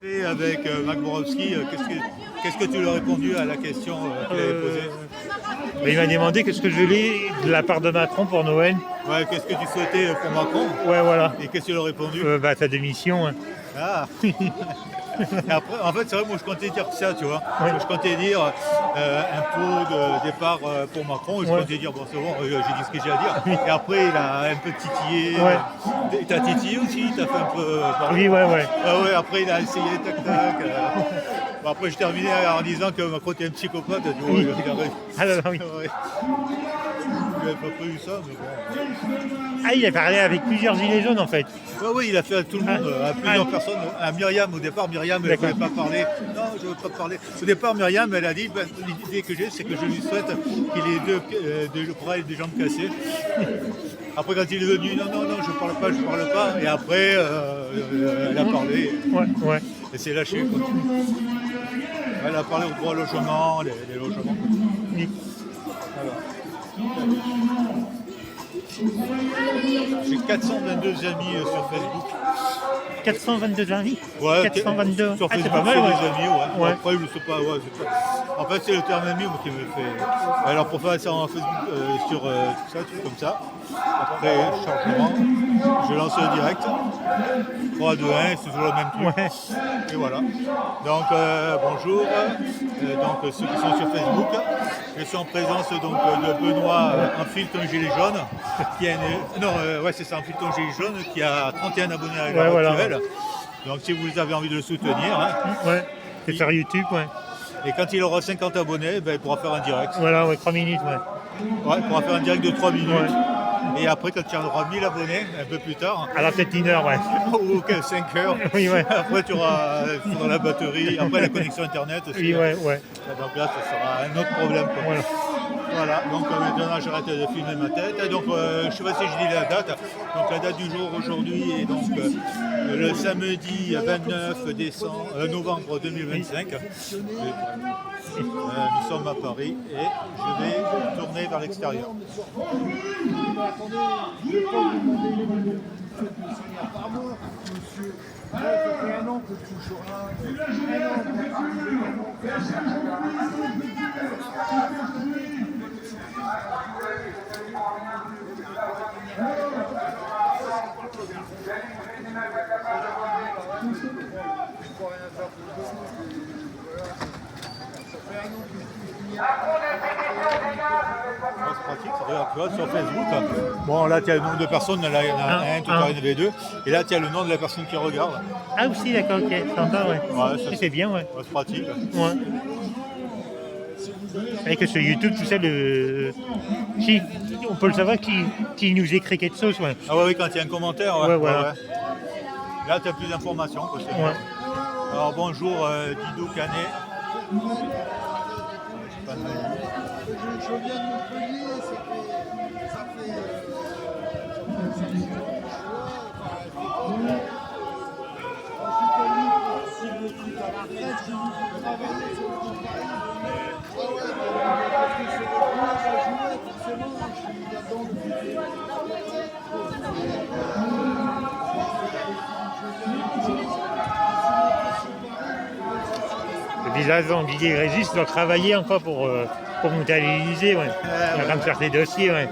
Et avec Marc Borowski, qu'est-ce que tu lui as répondu à la question qu'il avait posée? Il m'a demandé qu'est-ce que je lis de la part de Macron pour Noël. Ouais, qu'est-ce que tu souhaitais pour Macron? Ouais, voilà. Et qu'est-ce que tu lui as répondu? Ta démission. Hein. Ah. Et après, en fait, c'est vrai, moi je comptais dire ça, tu vois. Ouais. Je comptais dire impôt de départ pour Macron. Et je comptais dire, bon, c'est bon, j'ai dit ce que j'ai à dire. Et après, il a un peu titillé. Ouais. T'as titillé aussi? T'as fait un peu parler? Oui, ouais. Ah ouais, après, il a essayé, tac. Bon, après, je terminais en disant que Macron était un psychopathe. Oui. Ah non, oui. Ouais. Il n'avait pas prévu ça, mais bon. Ah, il a parlé avec plusieurs gilets jaunes en fait. Oui, il a fait à tout le monde, à plusieurs personnes. À Myriam, au départ, Myriam, elle ne voulait pas parler. Non, je ne veux pas parler. Au départ, Myriam, elle a dit, l'idée que j'ai, c'est que je lui souhaite qu'il ait deux bras et des jambes cassées. Après, quand il est venu, non, je ne parle pas. Et après, elle a parlé. Ouais. Et c'est lâché, quoi. Elle a parlé au droit au logement, les logements. Oui. J'ai 422 amis sur Facebook. 422 amis. Ouais, 422. Sur Facebook, c'est pas mal, c'est ouais. des amis, ouais. Ouais. Après, je sais pas, c'est pas. En fait, c'est le terme ami moi, qui me fait. Alors, pour faire ça en Facebook, sur tout ça, comme ça. Après, chargement, je lance le direct. 3, 2, 1, c'est toujours le même truc. Ouais. Et voilà. Donc, bonjour. Donc, ceux qui sont sur Facebook. Je suis en présence donc, de Benoît Enfilton Gilet Jaune. Qui a c'est ça, Enfilton Gilet Jaune, qui a 31 abonnés à l'heure actuelle. Donc, si vous avez envie de le soutenir. Ouais. C'est sur YouTube, ouais. Et quand il aura 50 abonnés, il pourra faire un direct. Voilà, 3 minutes, ouais. Ouais, il pourra faire un direct de 3 minutes. Ouais. Et après, quand il y aura 1000 abonnés, un peu plus tard. Alors peut-être 1 heure, ouais. Ou 5 heures. Oui, ouais. Après, tu auras la batterie. Après, la connexion Internet aussi. Oui, ouais. Donc là, ce sera un autre problème. Voilà, donc maintenant j'arrête de filmer ma tête. Donc je sais pas si je dis la date. Donc la date du jour aujourd'hui est donc le samedi 29 novembre 2025. Nous sommes à Paris et je vais tourner vers l'extérieur. Ça fait un an que je touche C'est pratique, regarde, tu vois, sur Facebook. Bon, là, tu as le nombre de personnes, là, il y en a un, tout à l'heure, il y en avait deux. Et là, tu as le nom de la personne qui regarde. Ah aussi, d'accord, ok. Sympa, ouais. C'est bien, ouais. C'est pratique. Ouais. Avec sur YouTube, tu sais, on peut le savoir qui nous écrit quelque chose, ouais. Ah oui, quand il y a un commentaire, ouais. Voilà. Là, tu as plus d'informations. Ouais. Alors, bonjour, Didou Canet. Je viens de Montpellier, ça fait Le village d'Anguille Régis doit travailler encore pour monter à l'Élysée, ouais. Il est en train de faire des dossiers, ouais.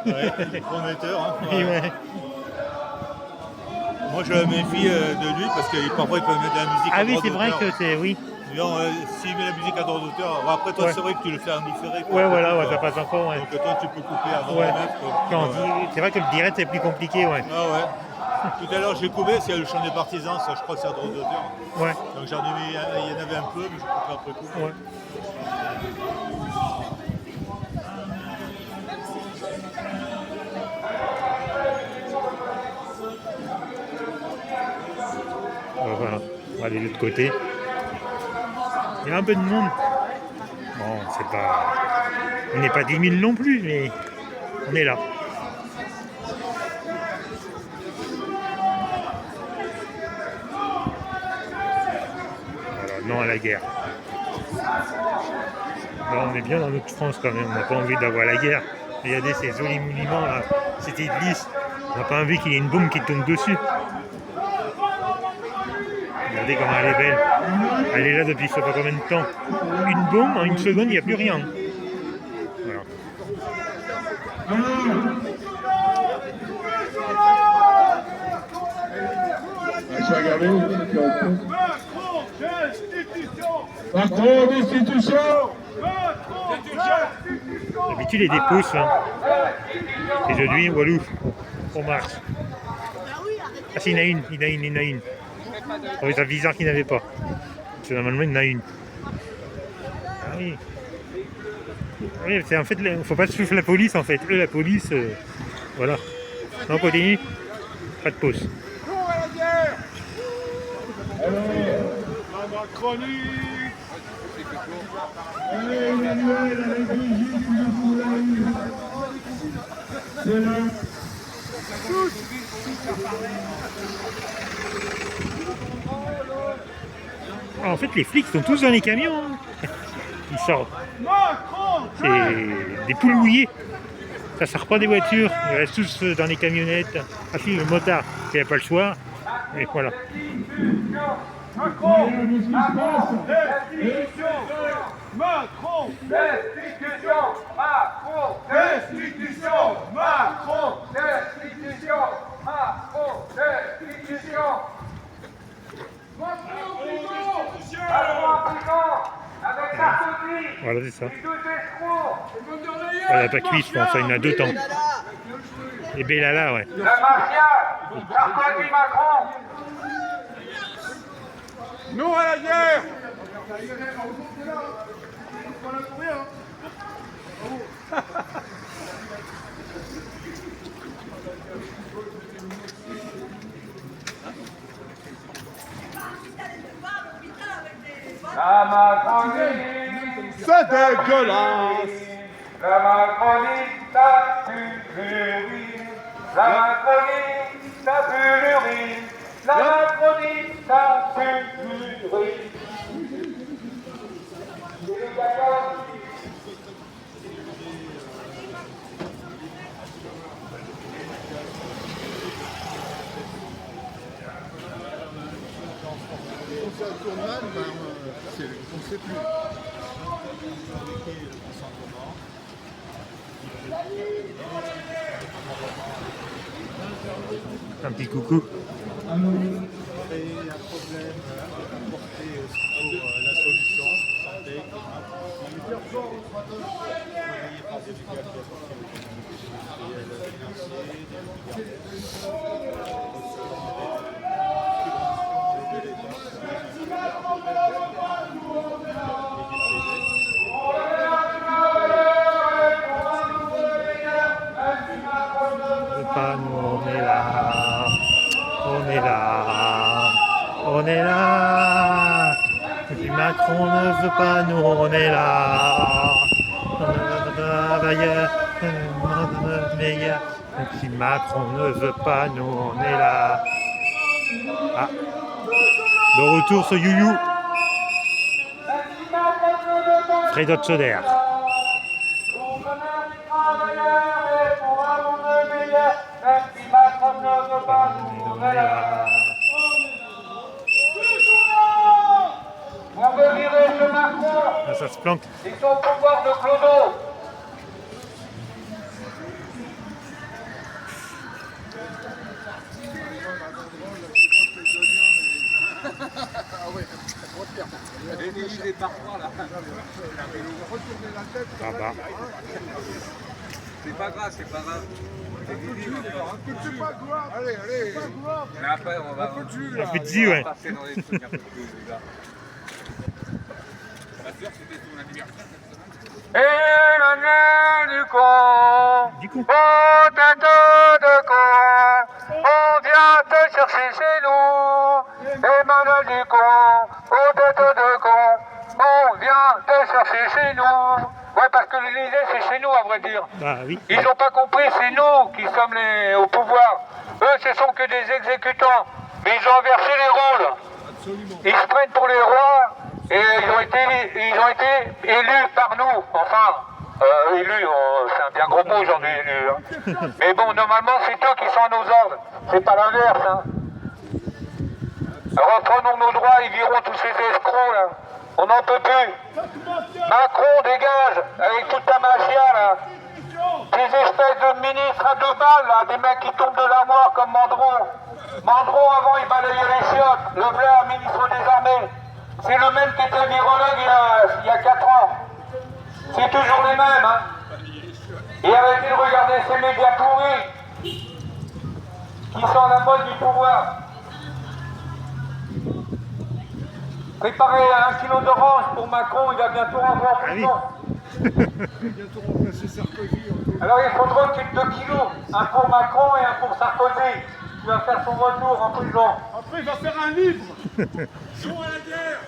Ouais, prometteur, hein. Oui, ouais. Moi, je me méfie de lui parce que parfois il peut mettre de la musique à droit d'auteur. Ah oui, c'est vrai que c'est, oui. S'il met la musique à droit d'auteur, après toi, c'est vrai que tu le fais en différé. Ouais, voilà, ça passe encore, ouais. Donc toi, tu peux couper avant de mettre. C'est vrai que le direct, c'est plus compliqué, ouais. Ah ouais. Tout à l'heure, j'ai coupé, c'est le chant des partisans, ça, je crois que c'est à droit d'auteur. Ouais. Donc j'en ai mis, il y en avait un peu, mais je coupé après coup. Ouais. Voilà, on va aller de l'autre côté. Il y a un peu de monde. Bon, c'est pas. On n'est pas 10 000 non plus, mais on est là. Voilà, non à la guerre. Là, on est bien dans notre France quand même, on n'a pas envie d'avoir la guerre. Regardez ces jolis monuments là, c'était de lys. On n'a pas envie qu'il y ait une bombe qui tombe dessus. Regardez comment elle est belle. Elle est là depuis je sais pas combien de temps. Une bombe, en une seconde, il n'y a plus rien. Voilà. Macron, destitution. D'habitude, il y a des pouces. Hein. Et aujourd'hui, Walou, on marche. Ah si, il y en a une, il y en a une. Je trouvais ça bizarre qu'il n'y en avait pas. Parce que normalement, il y en a une. Ah oui. Oui, c'est en fait, il ne faut pas se souffler la police en fait. Eux, la police, voilà. Non, on continue. Pas de pause. Non à la guerre. Alors, la Macronie. Allez, Emmanuel, avec les gilets, vous l'avez eu. C'est là. Ah, en fait, les flics sont tous dans les camions. Hein. Ils sortent. C'est des poules mouillées. Ça sort pas des voitures. Ils restent tous dans les camionnettes. Ah si, le motard, qui n'a pas le choix. Et voilà. Macron, Macron, destitution, Macron, destitution, Macron, destitution, Macron, destitution, Macron, destitution. Macron, avec Sarkozy, Voilà, c'est ça. les deux escrocs, Elle n'a pas cuit, je pense. Il y en a deux temps. Et Bellala, ouais. la mafia, Sarkozy, Macron. Non à la guerre. La Macronie, c'est dégueulasse. La Macronie, ça pue l'urine. La Macronie, ça pue l'urine. La Macronie, ça pue l'urine. Ça tourne mal, ben, on ne sait plus. Un petit coucou. Et un problème apporté pour la solution santé relayée par des médias qui Nous, on est là, on est là, on est là. Si Macron ne veut pas, nous on est là. Si Macron ne veut pas, nous on est là. Ah, de retour ce you-you. Fred Soder. On veut virer ce Macron. Ah, ça se plante. Ils sont au pouvoir de Clodo. Ah bah. C'est pas grave, c'est pas grave. C'est pas grave. Allez, allez. C'est pas grave. Mais après, on va Un peu de jus, ouais. passer dans des trucs un peu plus là. Ma soeur, c'était son anniversaire cette semaine. Et l'année du con. Du coup. Oh, tête de con. On vient te chercher chez nous. Emmanuel du con. Oh, tête de con. On vient te chercher chez nous. Ouais, parce que l'Élysée, c'est chez nous, à vrai dire. Ah oui. Ils n'ont pas compris, c'est nous qui sommes au pouvoir. Eux, ce sont que des exécutants. Mais ils ont inversé les rôles. Ils se prennent pour les rois et ils ont été élus par nous. Enfin, élus, c'est un bien gros mot aujourd'hui, élus. Hein. Mais bon, normalement, c'est eux qui sont à nos ordres. C'est pas l'inverse. Hein. Reprenons nos droits et virons tous ces escrocs là. On n'en peut plus. Macron, dégage avec toute ta mafia là. Des espèces de ministres à deux balles là, des mecs qui tombent de l'armoire comme Mandron. Mandron avant il balayait les chiottes. Le Blanc, ministre des armées. C'est le même qui était virologue il y a 4 ans. C'est toujours les mêmes. Hein. Et arrêtez de regarder ces médias pourris qui sont à la mode du pouvoir. Préparez 1 kilo d'orange pour Macron, il va bientôt rentrer en prison. Bientôt remplacer Sarkozy. Alors il faudra qu'il y ait 2 kilos, un pour Macron et un pour Sarkozy, qui va faire son retour en prison. Après, il va faire un livre. Jour à la guerre.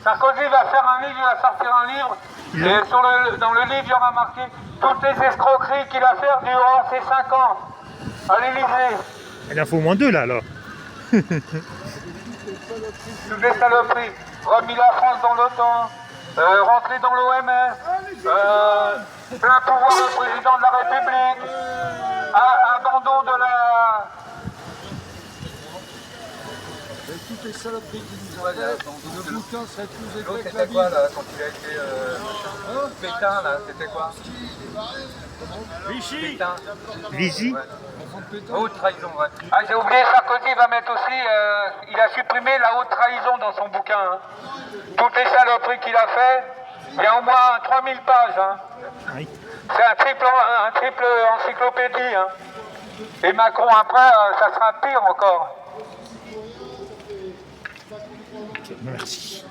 Sarkozy va faire un livre, il va sortir un livre, et dans le livre il y aura marqué toutes les escroqueries qu'il a fait durant ces 5 ans à l'Élysée. Il en faut au moins 2 là alors. Toutes les saloperies, remis la France dans l'OTAN, rentré dans l'OMS, plein pouvoir du président de la République, abandon de la... Et toutes les saloperies qu'il nous a faites, le bouquin serait plus épais que la C'était vie. quoi là quand il a été Pétain là, c'était quoi? Vichy. Pétain. Vichy. Haute trahison, ouais. Ah, j'ai oublié, Sarkozy va mettre aussi, il a supprimé la haute trahison dans son bouquin. Hein. Toutes les saloperies qu'il a fait, il y a au moins 3000 pages. Hein. Oui. C'est un triple encyclopédie. Hein. Et Macron après, ça sera pire encore. Ok, merci.